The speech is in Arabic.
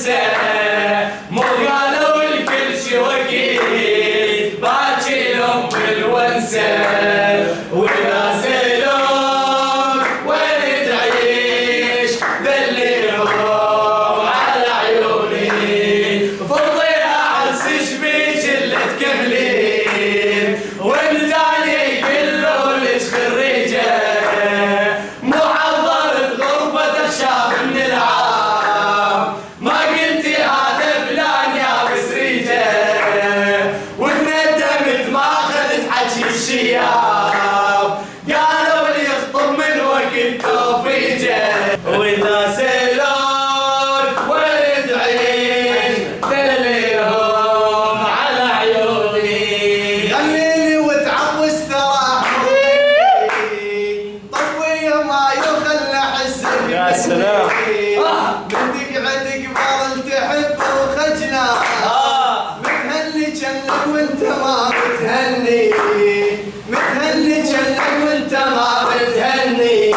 والونسه مو قالوا الكل شي وكيل باكي الام بالونسه واذا سالوك وين تعيش دليهم على عيوني فضيها عرس شبيك اللي تكملين والتاني يقولوا ليش خريجه مو حضرت غرفه الشاب من العام ما قلتي هذا فلان يا بسريجه وتندمت ما اخذت حكي الشياب قالوا لي اخطب من وقت توفيجه واذا سالوك وين تعيش دليهم على عيوني غنيني وتعوز تراحي طوي ما يخلى حسك يا سلام. من تقعد قبل تحب وخجنا متهني جنك وانت ما بتهني متهني جنك وانت ما بتهني